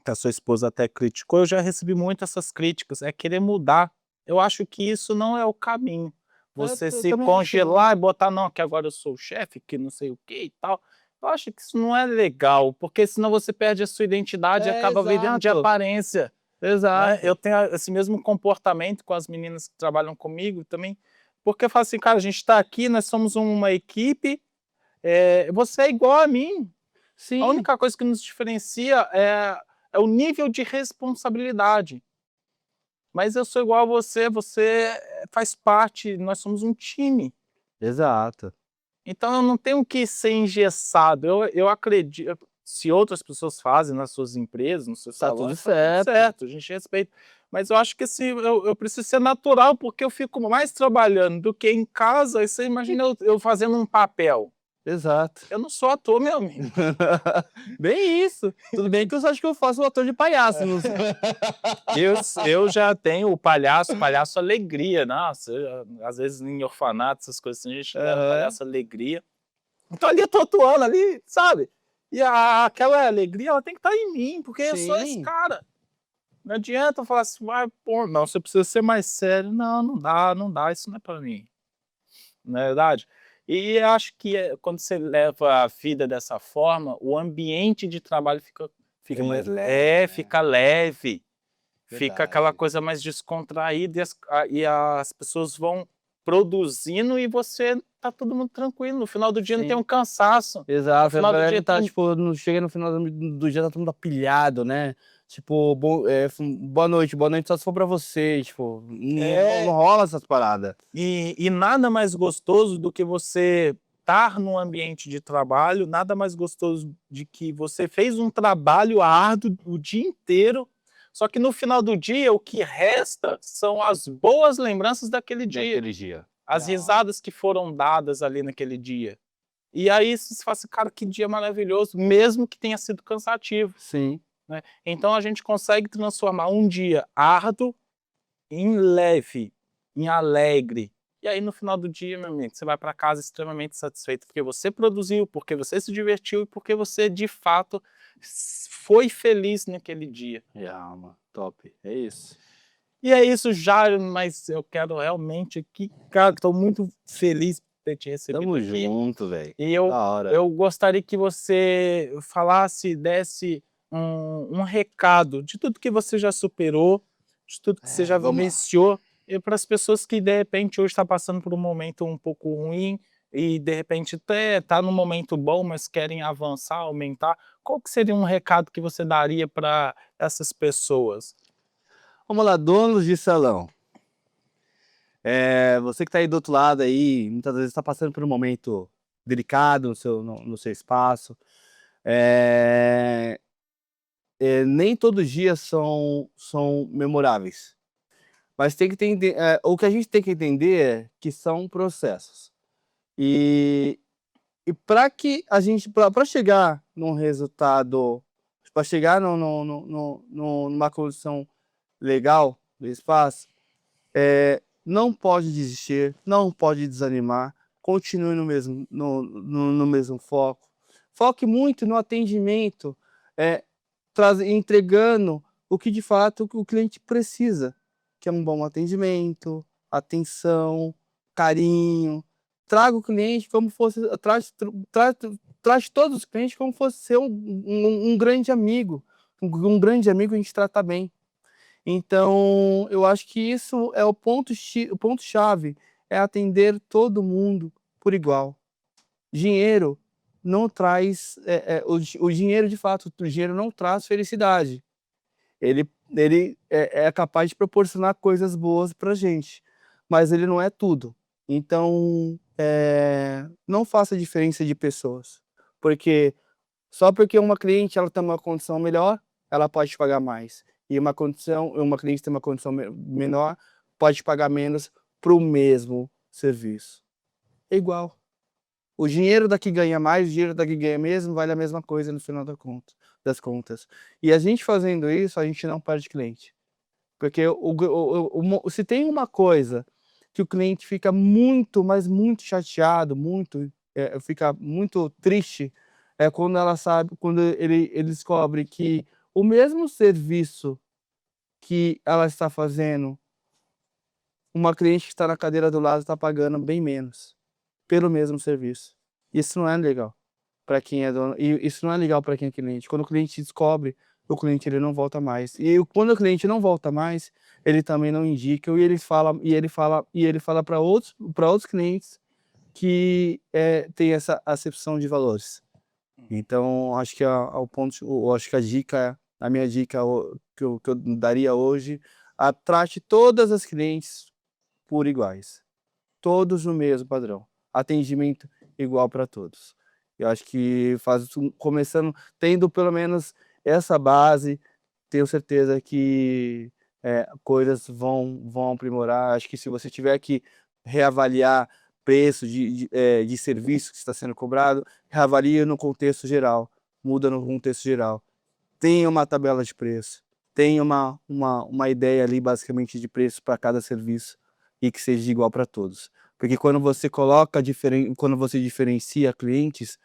que a sua esposa até criticou, eu já recebi muito essas críticas, é querer mudar. Eu acho que isso não é o caminho. Você eu se também acho, não. congelar e botar, não, que agora eu sou o chefe, que não sei o que e tal. Eu acho que isso não é legal, porque senão você perde a sua identidade e acaba vivendo de Exato, aparência. Né? exato, Eu tenho esse mesmo comportamento com as meninas que trabalham comigo também, porque eu falo assim, cara, a gente está aqui, nós somos uma equipe, você é igual a mim, a sim, única coisa que nos diferencia é o nível de responsabilidade. Mas eu sou igual a você, você faz parte, nós somos um time. exato. Então eu não tenho que ser engessado. Eu acredito, se outras pessoas fazem nas suas empresas, nos seus Tá tudo trabalhos, tá tudo certo. certo, a gente respeita. Mas eu acho que assim, eu preciso ser natural, porque eu fico mais trabalhando do que em casa. E você imagina eu fazendo um papel. Exato. Eu não sou ator, meu amigo. Bem isso. Tudo bem que eu acho que eu faço um ator de palhaço. Eu já tenho o palhaço alegria, nossa, às vezes em orfanato, essas coisas assim, a gente leva Aham. palhaço alegria. Então ali eu tô atuando ali, sabe? E aquela alegria, ela tem que estar em mim, porque eu sou esse Sim. cara. Não adianta eu falar assim, vai, pô, não, você precisa ser mais sério. Não, não dá, isso não é pra mim. Não é verdade? E eu acho que quando você leva a vida dessa forma, o ambiente de trabalho Fica mais leve, né? fica leve. Fica aquela Verdade. coisa mais descontraída e as pessoas vão produzindo e você tá todo mundo tranquilo. No final do dia não Sim. tem um cansaço. Exato, No final a do galera dia tá, tem- tipo, chega no final do dia, tá todo mundo apilhado, né? Tipo, boa noite só se for pra você, tipo, não rola essas paradas. E nada mais gostoso do que você estar num ambiente de trabalho, nada mais gostoso de que você fez um trabalho árduo o dia inteiro, só que no final do dia o que resta são as boas lembranças daquele dia, Naquele dia. as risadas que foram dadas ali naquele dia. E aí você fala assim, cara, que dia maravilhoso, mesmo que tenha sido cansativo, Sim. né? Então a gente consegue transformar um dia árduo em leve, em alegre. E aí no final do dia, meu amigo, você vai para casa extremamente satisfeito, porque você produziu, porque você se divertiu e porque você de fato foi feliz naquele dia. Mano, top. É isso. E é isso, Jairo, mas eu quero realmente aqui, cara, estou muito feliz por ter te recebido Tamo aqui. junto, velho. E Da hora. eu gostaria que você falasse, desse um recado de tudo que você já superou, de tudo que você já Vamos lá. vivenciou, e para as pessoas que de repente hoje está passando por um momento um pouco ruim e de repente até está num momento bom, mas querem avançar, aumentar. Qual que seria um recado que você daria para essas pessoas? Vamos lá, donos de salão. Você que tá aí do outro lado aí, muitas vezes tá passando por um momento delicado no seu espaço. Nem todos os dias são memoráveis. Mas tem que entender, o que a gente tem que entender é que são processos. E, e para que a gente, para chegar num resultado, para chegar numa condição legal do espaço, não pode desistir, não pode desanimar, continue no mesmo foco. Foque muito no atendimento, entregando o que de fato o cliente precisa, que é um bom atendimento, atenção, carinho. Traga o cliente como fosse, traz todos os clientes como fosse ser um grande amigo. Um grande amigo a gente trata bem. Então, eu acho que isso é o ponto-chave, é atender todo mundo por igual. Dinheiro não traz, o dinheiro de fato, o dinheiro não traz felicidade. Ele é capaz de proporcionar coisas boas pra gente, mas ele não é tudo. Então, não faça diferença de pessoas, porque só porque uma cliente ela tem uma condição melhor, ela pode pagar mais. E uma cliente tem uma condição menor, pode pagar menos para o mesmo serviço. É igual. O dinheiro daqui ganha mais, o dinheiro daqui ganha mesmo, vale a mesma coisa no final das contas. E a gente fazendo isso, a gente não perde cliente. Porque se tem uma coisa que o cliente fica muito, mas muito chateado, fica muito triste, é quando ele descobre que o mesmo serviço que ela está fazendo, uma cliente que está na cadeira do lado está pagando bem menos pelo mesmo serviço. Isso não é legal para quem é dono, e isso não é legal para quem é cliente. Quando o cliente descobre, o cliente ele não volta mais. E quando o cliente não volta mais, ele também não indica, e ele fala para outros clientes que tem essa acepção de valores. Então, acho que acho que a minha dica que eu daria hoje, trate todas as clientes por iguais, todos no mesmo padrão, atendimento igual para todos. Eu acho que começando, tendo pelo menos essa base, tenho certeza que coisas vão aprimorar. Acho que se você tiver que reavaliar preço de serviço que está sendo cobrado, reavalie no contexto geral, muda no contexto geral. Tenha uma tabela de preço, tenha uma ideia ali basicamente de preço para cada serviço e que seja igual para todos. Porque quando você diferencia clientes,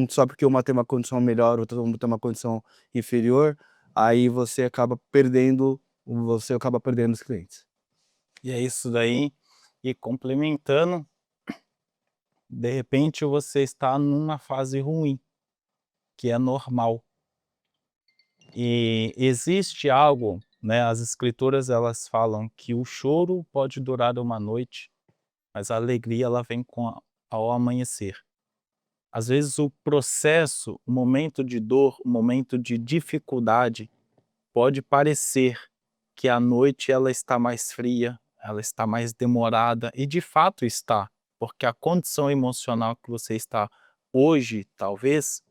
só porque uma tem uma condição melhor, outra tem uma condição inferior, aí você acaba perdendo os clientes. E é isso daí. E complementando, de repente você está numa fase ruim, que é normal. E existe algo, né? As escrituras elas falam que o choro pode durar uma noite, mas a alegria ela vem ao amanhecer. Às vezes o processo, o momento de dor, o momento de dificuldade, pode parecer que a noite ela está mais fria, ela está mais demorada, e de fato está, porque a condição emocional que você está hoje, talvez,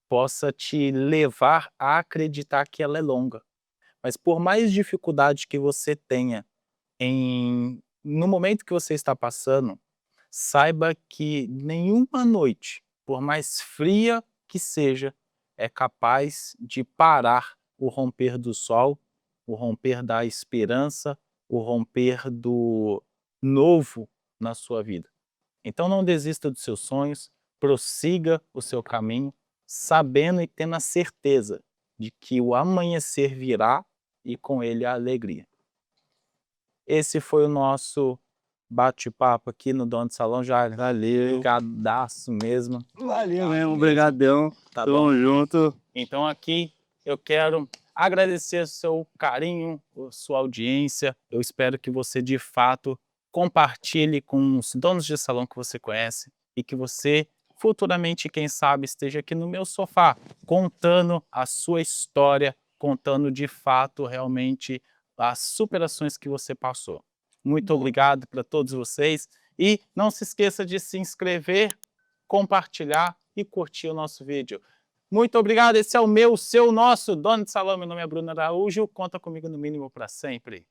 possa te levar a acreditar que ela é longa. Mas por mais dificuldade que você tenha no momento que você está passando, saiba que nenhuma noite, por mais fria que seja, é capaz de parar o romper do sol, o romper da esperança, o romper do novo na sua vida. Então não desista dos seus sonhos, prossiga o seu caminho, sabendo e tendo a certeza de que o amanhecer virá e com ele a alegria. Esse foi o nosso bate-papo aqui no Dono de Salão, já Valeu. ligadaço mesmo. Valeu mesmo, obrigadão. Tá bom? Tamo junto. Então aqui eu quero agradecer o seu carinho, a sua audiência. Eu espero que você de fato compartilhe com os donos de salão que você conhece e que você futuramente, quem sabe, esteja aqui no meu sofá contando a sua história, contando de fato realmente as superações que você passou. Muito obrigado para todos vocês e não se esqueça de se inscrever, compartilhar e curtir o nosso vídeo. Muito obrigado, esse é o meu, seu, nosso Dono de Salão. Meu nome é Bruno Araújo, conta comigo no mínimo para sempre.